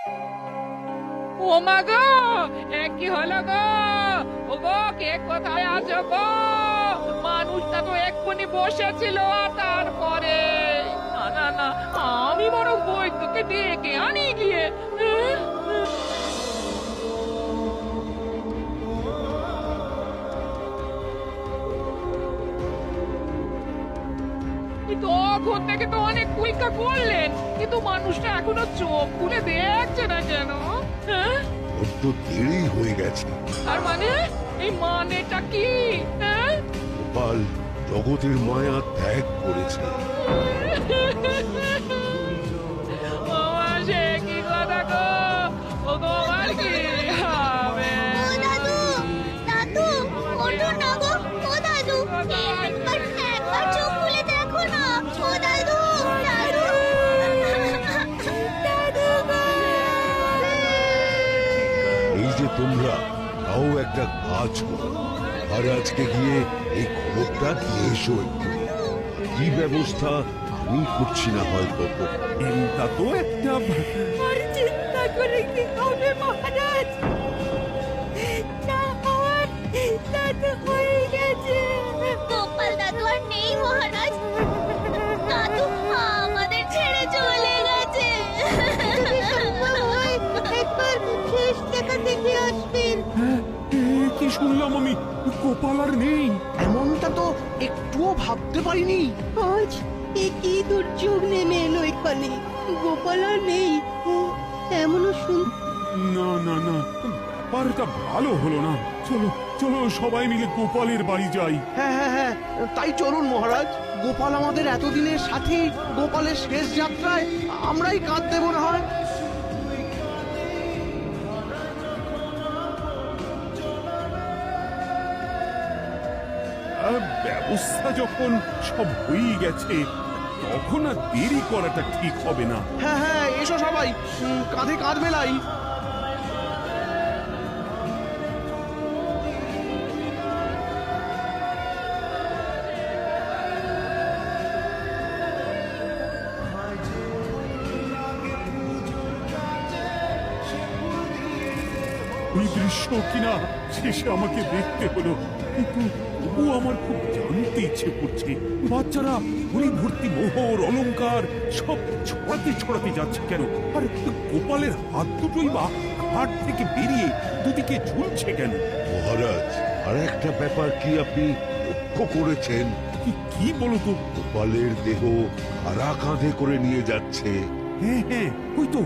ও মা গো, কি হলো গো? ও গো, কে কোথায় আছো গো? মানুষটা তো এক্ষুনি বসেছিল, আর তারপরে না না না, আমি বরং বৈদ্যকে ডেকে আনি গিয়ে। তখন থেকে তো অনেক পরীক্ষা করলেন, কিন্তু মানুষটা এখনো চোখ খুলে দেখছে না কেন? হ্যাঁ, বড্ড দেরি হয়ে গেছে। আর মানে এই মানেটা কি? হ্যাঁ, গোপাল জগতের মায়া ত্যাগ করেছে। ও মা, সে কি কথা গো? ও গো, আমার কি হবে? ও দাদু, দাদু, ওঠো না গো, ও দাদু, একবার চোখ খুলে দেখো না, ও দাদু, দাদু, দাদু গো। এই যে তোমরা তাও একটা কাজ করো, আর আজকে গিয়ে এই খবরটা দিয়ে এসো একটু। কি ব্যবস্থা আমি করছি না হয়তো। এটা তো একটা আর চিন্তা করে কি হবে মহারাজ? যা হওয়ার তা তো হয়ে গেছে। গোপাল দাদু আর নেই মহারাজ, দাদু আমাদের ছেড়ে চলে গেছে। একবার শেষ দেখা দেখে আসবেন। কি শুনলাম আমি, গোপাল আর নেই। এমনটা তো একটুও ভাবতে পারিনি। আজ এ কি দুর্যোগ নেমে এলো এখানে, গোপাল আর নেই, এমনও শুন। না না না, ব্যাপারটা ভালো হলো না। চলো চলো, সবাই মিলে গোপালের বাড়ি যাই। হ্যাঁ হ্যাঁ হ্যাঁ, তাই চলুন মহারাজ। গোপাল আমাদের এতদিনের সাথী, গোপালের শেষ যাত্রায় আমরাই কাঁধ দেবো না হয়। ব্যবস্থা যখন সব হয়েই গেছে, তখন আর দেরি করাটা ঠিক হবে না। হ্যাঁ হ্যাঁ, এসো সবাই, কাঁধে কাঁধ মেলাই। ওই দৃশ্য কিনা শেষে আমাকে দেখতে হলো, কিন্তু তবু আমার খুব জানতে ইচ্ছে করছে, বাচ্চারা ঘুড়ি ভর্তি মোহর অলংকার সব ছড়াতে ছড়াতে যাচ্ছে কেন? আর গোপালের হাত দুটোই বা হাট থেকে বেরিয়ে দুদিকে ঝুলছে কেন? মহারাজ, আর একটা ব্যাপার কি আপনি লক্ষ্য করেছেন? কি বলো তো? গোপালের দেহ কারা কাঁধে করে নিয়ে যাচ্ছে। হ্যাঁ হ্যাঁ, ওই তো